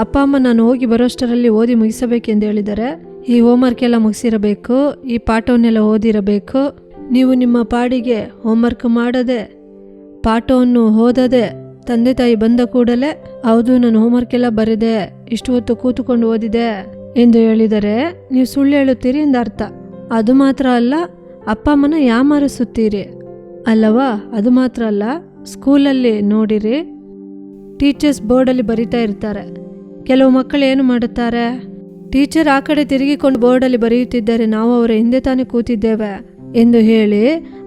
ಅಪ್ಪ ಅಮ್ಮ ನಾನು ಹೋಗಿ ಬರೋಷ್ಟರಲ್ಲಿ ಓದಿ ಮುಗಿಸಬೇಕೆಂದು ಹೇಳಿದರೆ, ಈ ಹೋಮ್ವರ್ಕ್ ಎಲ್ಲ ಮುಗಿಸಿರಬೇಕು, ಈ ಪಾಠವನ್ನೆಲ್ಲ ಓದಿರಬೇಕು. ನೀವು ನಿಮ್ಮ ಪಾಡಿಗೆ ಹೋಮ್ವರ್ಕ್ ಮಾಡದೆ, ಪಾಠವನ್ನು ಓದದೆ, ತಂದೆ ತಾಯಿ ಬಂದ ಕೂಡಲೇ ಹೌದು ನಾನು ಹೋಮ್ವರ್ಕ್ ಎಲ್ಲ ಬರೆದೆ, ಇಷ್ಟು ಹೊತ್ತು ಕೂತುಕೊಂಡು ಓದಿದೆ ಎಂದು ಹೇಳಿದರೆ ನೀವು ಸುಳ್ಳು ಹೇಳುತ್ತೀರಿ ಎಂದು ಅರ್ಥ. ಅದು ಮಾತ್ರ ಅಲ್ಲ, ಅಪ್ಪ ಅಮ್ಮನ ಯಾಮಾರಿಸುತ್ತೀರಿ ಅಲ್ಲವಾ? ಅದು ಮಾತ್ರ ಅಲ್ಲ, ಸ್ಕೂಲಲ್ಲಿ ನೋಡಿರಿ, ಟೀಚರ್ಸ್ ಬೋರ್ಡಲ್ಲಿ ಬರಿತಾ ಇರ್ತಾರೆ. ಕೆಲವು ಮಕ್ಕಳು ಏನು ಮಾಡುತ್ತಾರೆ, ಟೀಚರ್ ಆ ಕಡೆ ತಿರುಗಿಕೊಂಡು ಬೋರ್ಡಲ್ಲಿ ಬರೆಯುತ್ತಿದ್ದಾರೆ, ನಾವು ಅವರ ಹಿಂದೆ ತಾನೇ ಕೂತಿದ್ದೇವೆ ಎಂದು ಹೇಳಿ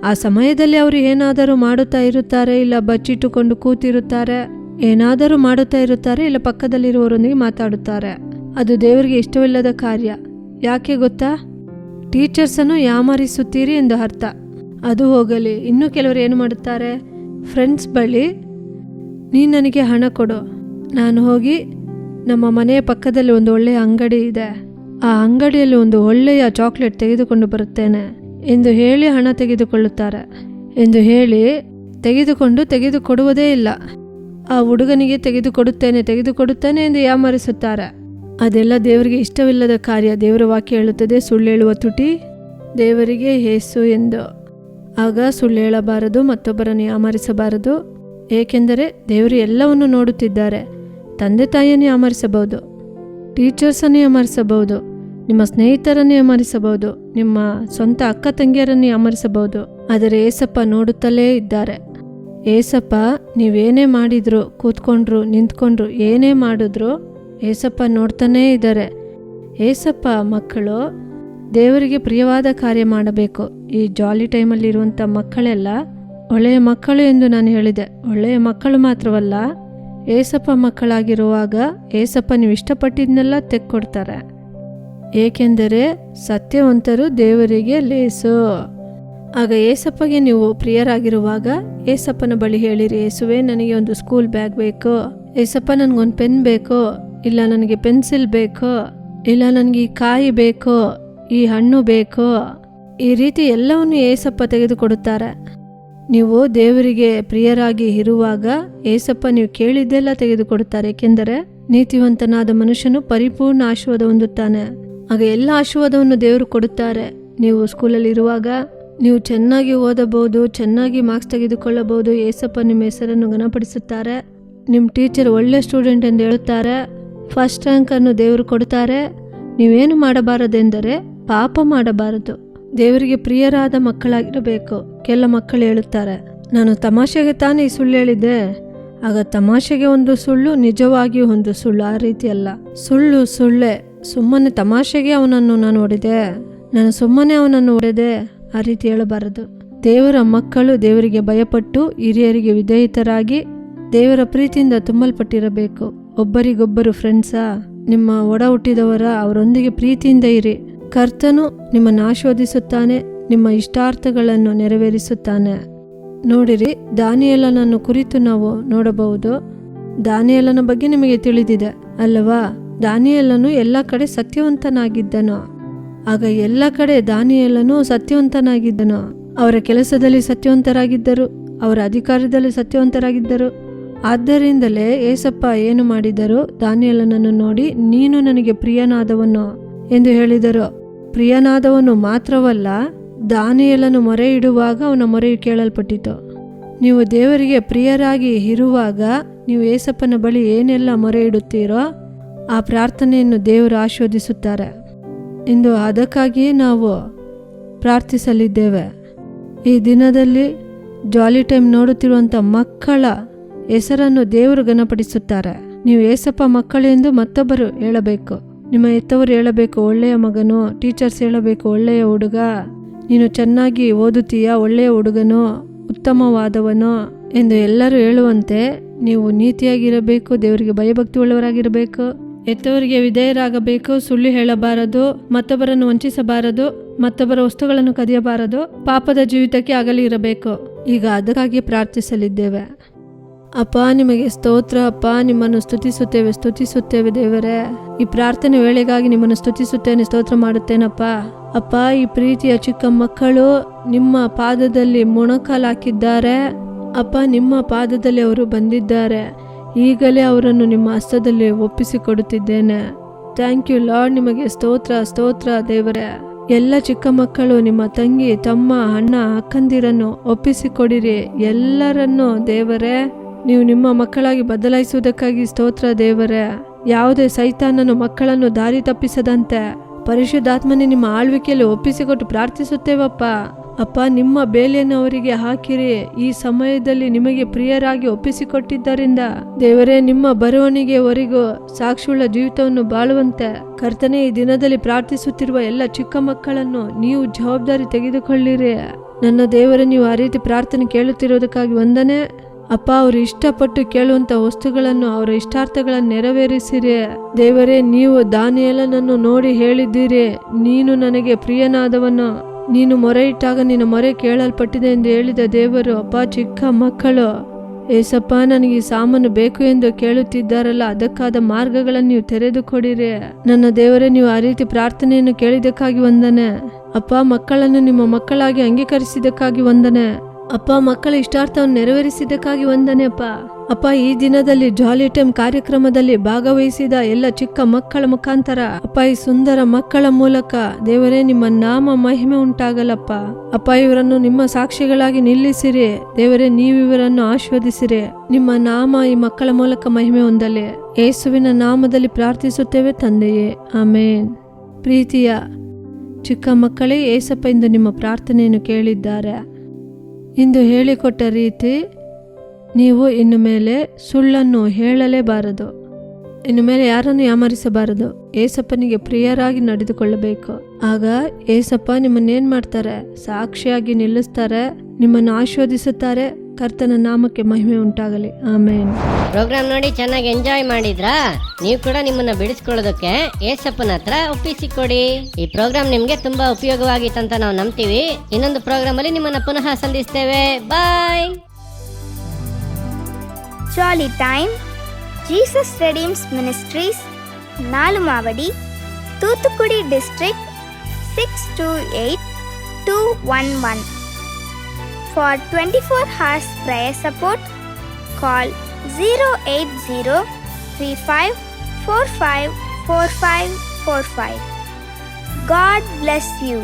ಆ ಸಮಯದಲ್ಲಿ ಅವರು ಏನಾದರೂ ಮಾಡುತ್ತಾ ಇರುತ್ತಾರೆ, ಇಲ್ಲ ಬಚ್ಚಿಟ್ಟುಕೊಂಡು ಕೂತಿರುತ್ತಾರೆ, ಏನಾದರೂ ಮಾಡುತ್ತಾ ಇರುತ್ತಾರೆ, ಇಲ್ಲ ಪಕ್ಕದಲ್ಲಿರುವವರೊಂದಿಗೆ ಮಾತಾಡುತ್ತಾರೆ. ಅದು ದೇವರಿಗೆ ಇಷ್ಟವಿಲ್ಲದ ಕಾರ್ಯ. ಯಾಕೆ ಗೊತ್ತಾ? ಟೀಚರ್ಸನ್ನು ಯಾಮಾರಿಸುತ್ತೀರಿ ಎಂದು ಅರ್ಥ. ಅದು ಹೋಗಲಿ, ಇನ್ನು ಕೆಲವರು ಏನು ಮಾಡುತ್ತಾರೆ, ಫ್ರೆಂಡ್ಸ್ ಬಳಿ ನೀನು ನನಗೆ ಹಣ ಕೊಡು, ನಾನು ಹೋಗಿ ನಮ್ಮ ಮನೆಯ ಪಕ್ಕದಲ್ಲಿ ಒಂದು ಒಳ್ಳೆಯ ಅಂಗಡಿ ಇದೆ, ಆ ಅಂಗಡಿಯಲ್ಲಿ ಒಂದು ಒಳ್ಳೆಯ ಚಾಕ್ಲೇಟ್ ತೆಗೆದುಕೊಂಡು ಬರುತ್ತೇನೆ ಎಂದು ಹೇಳಿ ಹಣ ತೆಗೆದುಕೊಳ್ಳುತ್ತಾರೆ. ಎಂದು ಹೇಳಿ ತೆಗೆದುಕೊಡುವುದೇ ಇಲ್ಲ. ಆ ಹುಡುಗನಿಗೆ ತೆಗೆದುಕೊಡುತ್ತೇನೆ ಎಂದು ಯಾಮಾರಿಸುತ್ತಾರೆ. ಅದೆಲ್ಲ ದೇವರಿಗೆ ಇಷ್ಟವಿಲ್ಲದ ಕಾರ್ಯ. ದೇವರ ವಾಕ್ಯ ಹೇಳುತ್ತದೆ, ಸುಳ್ಳು ಹೇಳುವ ತುಟಿ ದೇವರಿಗೆ ಹೇಸು ಎಂದು. ಆಗ ಸುಳ್ಳು ಹೇಳಬಾರದು, ಮತ್ತೊಬ್ಬರನ್ನು ಯಾಮಾರಿಸಬಾರದು. ಏಕೆಂದರೆ ದೇವರು ಎಲ್ಲವನ್ನು ನೋಡುತ್ತಿದ್ದಾರೆ. ತಂದೆ ತಾಯಿಯನ್ನು ಯಾಮಾರಿಸಬಹುದು, ಟೀಚರ್ಸನ್ನು ಯಾಮಾರಿಸಬಹುದು, ನಿಮ್ಮ ಸ್ನೇಹಿತರನ್ನು ಯಾಮಾರಿಸಬಹುದು, ನಿಮ್ಮ ಸ್ವಂತ ಅಕ್ಕ ತಂಗಿಯರನ್ನು ಯಾಮಾರಿಸಬಹುದು. ಆದರೆ ಏಸಪ್ಪ ನೋಡುತ್ತಲೇ ಇದ್ದಾರೆ. ಏಸಪ್ಪ ನೀವೇನೇ ಮಾಡಿದ್ರು, ಕೂತ್ಕೊಂಡ್ರು, ನಿಂತ್ಕೊಂಡ್ರು, ಏನೇ ಮಾಡಿದ್ರು ಏಸಪ್ಪ ನೋಡ್ತಾನೇ ಇದ್ದಾರೆ. ಏಸಪ್ಪ ಮಕ್ಕಳು ದೇವರಿಗೆ ಪ್ರಿಯವಾದ ಕಾರ್ಯ ಮಾಡಬೇಕು. ಈ ಜಾಲಿ ಟೈಮಲ್ಲಿರುವಂಥ ಮಕ್ಕಳೆಲ್ಲ ಒಳ್ಳೆಯ ಮಕ್ಕಳು ಎಂದು ನಾನು ಹೇಳಿದೆ. ಒಳ್ಳೆಯ ಮಕ್ಕಳು ಮಾತ್ರವಲ್ಲ, ಏಸಪ್ಪ ಮಕ್ಕಳಾಗಿರುವಾಗ ಏಸಪ್ಪ ನೀವು ಇಷ್ಟಪಟ್ಟಿದ್ನೆಲ್ಲ ತೆಕ್ಕೊಡ್ತಾರೆ. ಏಕೆಂದರೆ ಸತ್ಯವಂತರು ದೇವರಿಗೆ ಲೇಸು. ಆಗ ಏಸಪ್ಪಗೆ ನೀವು ಪ್ರಿಯರಾಗಿರುವಾಗ ಏಸಪ್ಪನ ಬಳಿ ಹೇಳಿರಿ, ಏಸುವೆ ನನಗೆ ಒಂದು ಸ್ಕೂಲ್ ಬ್ಯಾಗ್ ಬೇಕು, ಏಸಪ್ಪ ನನಗೊಂದು ಪೆನ್ ಬೇಕು, ಇಲ್ಲ ನನಗೆ ಪೆನ್ಸಿಲ್ ಬೇಕು, ಇಲ್ಲ ನನಗೆ ಈ ಕಾಯಿ ಬೇಕು, ಈ ಹಣ್ಣು ಬೇಕು. ಈ ರೀತಿ ಎಲ್ಲವನ್ನು ಏಸಪ್ಪ ತೆಗೆದುಕೊಡುತ್ತಾರೆ. ನೀವು ದೇವರಿಗೆ ಪ್ರಿಯರಾಗಿ ಇರುವಾಗ ಏಸಪ್ಪ ನೀವು ಕೇಳಿದ್ದೆಲ್ಲ ತೆಗೆದುಕೊಡುತ್ತಾರೆ. ಏಕೆಂದರೆ ನೀತಿವಂತನಾದ ಮನುಷ್ಯನು ಪರಿಪೂರ್ಣ ಆಶೀರ್ವಾದ ಹೊಂದುತ್ತಾನೆ. ಆಗ ಎಲ್ಲ ಆಶೀರ್ವಾದವನ್ನು ದೇವರು ಕೊಡುತ್ತಾರೆ. ನೀವು ಸ್ಕೂಲಲ್ಲಿ ಇರುವಾಗ ನೀವು ಚೆನ್ನಾಗಿ ಓದಬಹುದು, ಚೆನ್ನಾಗಿ ಮಾರ್ಕ್ಸ್ ತೆಗೆದುಕೊಳ್ಳಬಹುದು. ಏಸಪ್ಪ ನಿಮ್ಮ ಹೆಸರನ್ನು ಗಣಪಡಿಸುತ್ತಾರೆ. ನಿಮ್ಮ ಟೀಚರ್ ಒಳ್ಳೆ ಸ್ಟೂಡೆಂಟ್ ಎಂದು ಹೇಳುತ್ತಾರೆ. ಫಸ್ಟ್ ರ್ಯಾಂಕನ್ನು ದೇವರು ಕೊಡುತ್ತಾರೆ. ನೀವೇನು ಮಾಡಬಾರದೆಂದರೆ ಪಾಪ ಮಾಡಬಾರದು, ದೇವರಿಗೆ ಪ್ರಿಯರಾದ ಮಕ್ಕಳಾಗಿರಬೇಕು. ಕೆಲ ಮಕ್ಕಳು ಹೇಳುತ್ತಾರೆ, ನಾನು ತಮಾಷೆಗೆ ತಾನೇ ಈ ಸುಳ್ಳು ಹೇಳಿದ್ದೆ. ಆಗ ತಮಾಷೆಗೆ ಒಂದು ಸುಳ್ಳು, ನಿಜವಾಗಿಯೂ ಒಂದು ಸುಳ್ಳು. ಆ ರೀತಿ ಅಲ್ಲ, ಸುಳ್ಳು ಸುಳ್ಳೆ. ಸುಮ್ಮನೆ ತಮಾಷೆಗೆ ಅವನನ್ನು ನಾನು ಹೊಡೆದೆ, ನಾನು ಸುಮ್ಮನೆ ಅವನನ್ನು ಹೊಡೆದೆ, ಆ ರೀತಿ ಹೇಳಬಾರದು. ದೇವರ ಮಕ್ಕಳು ದೇವರಿಗೆ ಭಯಪಟ್ಟು ಹಿರಿಯರಿಗೆ ವಿಧೇಯಿತರಾಗಿ ದೇವರ ಪ್ರೀತಿಯಿಂದ ತುಂಬಲ್ಪಟ್ಟಿರಬೇಕು. ಒಬ್ಬರಿಗೊಬ್ಬರು ಫ್ರೆಂಡ್ಸಾ, ನಿಮ್ಮ ಒಡ ಹುಟ್ಟಿದವರ ಅವರೊಂದಿಗೆ ಪ್ರೀತಿಯಿಂದ ಇರಿ. ಕರ್ತನು ನಿಮ್ಮನ್ನು ಆಶೀರ್ವದಿಸುತ್ತಾನೆ, ನಿಮ್ಮ ಇಷ್ಟಾರ್ಥಗಳನ್ನು ನೆರವೇರಿಸುತ್ತಾನೆ. ನೋಡಿರಿ, ದಾನಿಯೇಲನನ್ನು ಕುರಿತು ನಾವು ನೋಡಬಹುದು. ದಾನಿಯೇಲನ ಬಗ್ಗೆ ನಿಮಗೆ ತಿಳಿದಿದೆ ಅಲ್ಲವಾ? ದಾನಿಯೇಲನು ಎಲ್ಲ ಕಡೆ ಸತ್ಯವಂತನಾಗಿದ್ದನು. ಆಗ ಎಲ್ಲ ಕಡೆ ದಾನಿಯೇಲನು ಸತ್ಯವಂತನಾಗಿದ್ದನು. ಅವರ ಕೆಲಸದಲ್ಲಿ ಸತ್ಯವಂತರಾಗಿದ್ದರು, ಅವರ ಅಧಿಕಾರದಲ್ಲಿ ಸತ್ಯವಂತರಾಗಿದ್ದರು. ಆದ್ದರಿಂದಲೇ ಏಸಪ್ಪ ಏನು ಮಾಡಿದರು, ದಾನಿಯೇಲನನ್ನು ನೋಡಿ ನೀನು ನನಗೆ ಪ್ರಿಯನಾದವನು ಎಂದು ಹೇಳಿದರು. ಪ್ರಿಯನಾದವನು ಮಾತ್ರವಲ್ಲ, ದಾನಿಯೇಲನು ಮೊರೆ ಇಡುವಾಗ ಅವನ ಮೊರೆಯು ಕೇಳಲ್ಪಟ್ಟಿತು. ನೀವು ದೇವರಿಗೆ ಪ್ರಿಯರಾಗಿ ಇರುವಾಗ ನೀವು ಏಸಪ್ಪನ ಬಳಿ ಏನೆಲ್ಲ ಮೊರೆ ಇಡುತ್ತೀರೋ ಆ ಪ್ರಾರ್ಥನೆಯನ್ನು ದೇವರು ಆಶೀರ್ವದಿಸುತ್ತಾರೆ ಎಂದು ಅದಕ್ಕಾಗಿಯೇ ನಾವು ಪ್ರಾರ್ಥಿಸಲಿದ್ದೇವೆ. ಈ ದಿನದಲ್ಲಿ ಜಾಲಿ ಟೈಮ್ ನೋಡುತ್ತಿರುವಂಥ ಮಕ್ಕಳ ಹೆಸರನ್ನು ದೇವರು ಘನಪಡಿಸುತ್ತಾರೆ. ನೀವು ಏಸಪ್ಪ ಮಕ್ಕಳು ಎಂದು ಮತ್ತೊಬ್ಬರು ಹೇಳಬೇಕು. ನಿಮ್ಮ ಹೆತ್ತವರು ಹೇಳಬೇಕು ಒಳ್ಳೆಯ ಮಗನು, ಟೀಚರ್ಸ್ ಹೇಳಬೇಕು ಒಳ್ಳೆಯ ಹುಡುಗ, ನೀನು ಚೆನ್ನಾಗಿ ಓದುತ್ತೀಯ, ಒಳ್ಳೆಯ ಹುಡುಗನು, ಉತ್ತಮವಾದವನು ಎಂದು ಎಲ್ಲರೂ ಹೇಳುವಂತೆ ನೀವು ನೀತಿಯಾಗಿರಬೇಕು, ದೇವರಿಗೆ ಭಯಭಕ್ತಿ ಉಳ್ಳವರಾಗಿರಬೇಕು, ಹೆತ್ತವರಿಗೆ ವಿಧೇಯರಾಗಬೇಕು, ಸುಳ್ಳು ಹೇಳಬಾರದು, ಮತ್ತೊಬ್ಬರನ್ನು ವಂಚಿಸಬಾರದು, ಮತ್ತೊಬ್ಬರ ವಸ್ತುಗಳನ್ನು ಕದಿಯಬಾರದು, ಪಾಪದ ಜೀವಿತಕ್ಕೆ ಅಗಲಿ ಇರಬೇಕು. ಈಗ ಅದಕ್ಕಾಗಿ ಪ್ರಾರ್ಥಿಸಲಿದ್ದೇವೆ. ಅಪ್ಪ ನಿಮಗೆ ಸ್ತೋತ್ರ. ಅಪ್ಪ ನಿಮ್ಮನ್ನು ಸ್ತುತಿಸುತ್ತೇವೆ ದೇವರೇ. ಈ ಪ್ರಾರ್ಥನೆ ವೇಳೆಗಾಗಿ ನಿಮ್ಮನ್ನು ಸ್ತುತಿಸುತ್ತೇನೆ, ಸ್ತೋತ್ರ ಮಾಡುತ್ತೇನಪ್ಪ. ಅಪ್ಪ, ಈ ಪ್ರೀತಿಯ ಚಿಕ್ಕ ಮಕ್ಕಳು ನಿಮ್ಮ ಪಾದದಲ್ಲಿ ಮೊಣಕಾಲಾಕಿದ್ದಾರೆ. ಅಪ್ಪ, ನಿಮ್ಮ ಪಾದದಲ್ಲಿ ಅವರು ಬಂದಿದ್ದಾರೆ. ಈಗಲೇ ಅವರನ್ನು ನಿಮ್ಮ ಹಸ್ತದಲ್ಲಿ ಒಪ್ಪಿಸಿಕೊಡುತ್ತಿದ್ದೇನೆ. Thank you lord. ನಿಮಗೆ ಸ್ತೋತ್ರ ದೇವರೇ. ಎಲ್ಲ ಚಿಕ್ಕ ಮಕ್ಕಳು ನಿಮ್ಮ ತಂಗಿ, ತಮ್ಮ, ಅಣ್ಣ, ಅಕ್ಕಂದಿರನ್ನು ಒಪ್ಪಿಸಿಕೊಡಿರಿ. ಎಲ್ಲರನ್ನೂ ದೇವರೇ ನೀವು ನಿಮ್ಮ ಮಕ್ಕಳಾಗಿ ಬದಲಾಯಿಸುವುದಕ್ಕಾಗಿ ಸ್ತೋತ್ರ ದೇವರೇ. ಯಾವುದೇ ಸೈತಾನನು ಮಕ್ಕಳನ್ನು ದಾರಿ ತಪ್ಪಿಸದಂತೆ ಪರಿಶುದ್ಧಾತ್ಮನೇ ನಿಮ್ಮ ಆಳ್ವಿಕೆಯಲ್ಲಿ ಒಪ್ಪಿಸಿಕೊಟ್ಟು ಪ್ರಾರ್ಥಿಸುತ್ತೇವಪ್ಪ. ಅಪ್ಪ, ನಿಮ್ಮ ಬೇಲಿಯನ್ನು ಅವರಿಗೆ ಹಾಕಿರಿ. ಈ ಸಮಯದಲ್ಲಿ ನಿಮಗೆ ಪ್ರಿಯರಾಗಿ ಒಪ್ಪಿಸಿಕೊಟ್ಟಿದ್ದರಿಂದ ದೇವರೇ, ನಿಮ್ಮ ಬರವಣಿಗೆವರೆಗೂ ಸಾಕ್ಷಿಯುಳ್ಳ ಜೀವಿತವನ್ನು ಬಾಳುವಂತೆ ಕರ್ತನೇ, ಈ ದಿನದಲ್ಲಿ ಪ್ರಾರ್ಥಿಸುತ್ತಿರುವ ಎಲ್ಲ ಚಿಕ್ಕ ಮಕ್ಕಳನ್ನು ನೀವು ಜವಾಬ್ದಾರಿ ತೆಗೆದುಕೊಳ್ಳಿರಿ. ನನ್ನ ದೇವರೇ, ನೀವು ಆ ರೀತಿ ಪ್ರಾರ್ಥನೆ ಕೇಳುತ್ತಿರುವುದಕ್ಕಾಗಿ ವಂದನೆ ಅಪ್ಪ. ಅವರು ಇಷ್ಟಪಟ್ಟು ಕೇಳುವಂತ ವಸ್ತುಗಳನ್ನು, ಅವರ ಇಷ್ಟಾರ್ಥಗಳನ್ನು ನೆರವೇರಿಸಿರಿ ದೇವರೇ. ನೀವು ದಾನಿಯೇಲನನ್ನು ನೋಡಿ ಹೇಳಿದ್ದೀರಿ, ನೀನು ನನಗೆ ಪ್ರಿಯನಾದವನು, ನೀನು ಮೊರೆ ಇಟ್ಟಾಗ ನಿನ್ನ ಮೊರೆ ಕೇಳಲ್ಪಟ್ಟಿದೆ ಎಂದು ಹೇಳಿದ ದೇವರು. ಅಪ್ಪ, ಚಿಕ್ಕ ಮಕ್ಕಳು ಏಸಪ್ಪ ನನಗೆ ಈ ಸಾಮಾನು ಬೇಕು ಎಂದು ಕೇಳುತ್ತಿದ್ದಾರಲ್ಲ, ಅದಕ್ಕಾದ ಮಾರ್ಗಗಳನ್ನು ನೀವು ತೆರೆದುಕೊಡಿರಿ. ನನ್ನ ದೇವರೇ, ನೀವು ಆ ರೀತಿ ಪ್ರಾರ್ಥನೆಯನ್ನು ಕೇಳಿದ್ದಕ್ಕಾಗಿ ವಂದನೆ ಅಪ್ಪ. ಮಕ್ಕಳನ್ನು ನಿಮ್ಮ ಮಕ್ಕಳಾಗಿ ಅಂಗೀಕರಿಸಿದ್ದಕ್ಕಾಗಿ ವಂದನೆ ಅಪ್ಪ. ಮಕ್ಕಳ ಇಷ್ಟಾರ್ಥವನ್ನು ನೆರವೇರಿಸಿದ್ದಕ್ಕಾಗಿ ವಂದನೆ ಅಪ್ಪ. ಅಪ್ಪ, ಈ ದಿನದಲ್ಲಿ ಜಾಲಿ ಟೈಮ್ ಕಾರ್ಯಕ್ರಮದಲ್ಲಿ ಭಾಗವಹಿಸಿದ ಎಲ್ಲ ಚಿಕ್ಕ ಮಕ್ಕಳ ಮುಖಾಂತರ ಅಪ್ಪ, ಈ ಸುಂದರ ಮಕ್ಕಳ ಮೂಲಕ ದೇವರೇ ನಿಮ್ಮ ನಾಮ ಮಹಿಮೆ ಉಂಟಾಗಲಪ್ಪ. ಅಪ್ಪ, ಇವರನ್ನು ನಿಮ್ಮ ಸಾಕ್ಷಿಗಳಾಗಿ ನಿಲ್ಲಿಸಿರಿ ದೇವರೇ. ನೀವು ಇವರನ್ನು ಆಶೀರ್ವದಿಸಿರಿ. ನಿಮ್ಮ ನಾಮ ಈ ಮಕ್ಕಳ ಮೂಲಕ ಮಹಿಮೆ ಹೊಂದಲಿ. ಯೇಸುವಿನ ನಾಮದಲ್ಲಿ ಪ್ರಾರ್ಥಿಸುತ್ತೇವೆ ತಂದೆಯೇ, ಆಮೇನ್. ಪ್ರೀತಿಯ ಚಿಕ್ಕ ಮಕ್ಕಳೇ, ಯೇಸಪ್ಪ ಇಂದು ನಿಮ್ಮ ಪ್ರಾರ್ಥನೆಯನ್ನು ಕೇಳಿದ್ದಾರೆ. ಇಂದು ಹೇಳಿಕೊಟ್ಟ ರೀತಿ ನೀವು ಇನ್ನು ಮೇಲೆ ಸುಳ್ಳನ್ನು ಹೇಳಲೇಬಾರದು, ಇನ್ನು ಮೇಲೆ ಯಾರನ್ನು ಯಾಮರಿಸಬಾರದು. ಏಸಪ್ಪನಿಗೆ ಪ್ರಿಯರಾಗಿ ನಡೆದುಕೊಳ್ಳಬೇಕು. ಆಗ ಏಸಪ್ಪ ನಿಮ್ಮನ್ನೇನು ಮಾಡ್ತಾರೆ? ಸಾಕ್ಷಿಯಾಗಿ ನಿಲ್ಲಿಸ್ತಾರೆ, ನಿಮ್ಮನ್ನು ಆಶೀರ್ವದಿಸುತ್ತಾರೆ. ಕರ್ತನ ನಾಮಕ್ಕೆ ಮಹಿಮೆ ಉಂಟಾಗಲಿ. ಆಮೇನ್. ಪ್ರೋಗ್ರಾಮ್ ನೋಡಿ ಚೆನ್ನಾಗಿ ಎಂಜಾಯ್ ಮಾಡಿದ್ರಾ? ನೀವು ಕೂಡ ನಿಮ್ಮನ್ನ ಬಿಡಿಸ್ಕೊಳ್ಳೋದಕ್ಕೆ ಏಸಪ್ಪನ ಹತ್ರ ಒಪ್ಪಿಸಿಕೊಡಿ. ಈ ಪ್ರೋಗ್ರಾಮ್ ನಿಮ್ಗೆ ತುಂಬಾ ಉಪಯೋಗವಾಗಿತ್ತಂತ ನಾವು ನಂಬ್ತೀವಿ. ಇನ್ನೊಂದು ಪ್ರೋಗ್ರಾಮ್ ಅಲ್ಲಿ ನಿಮ್ಮನ್ನ ಪುನಃ ಸಂಧಿಸ್ತೇವೆ. Bye. Jolly time Jesus redeems ministries, Nalumavadi, Thoothukudi district 628211. For 24 hours prayer support, call 08035454545. God bless you.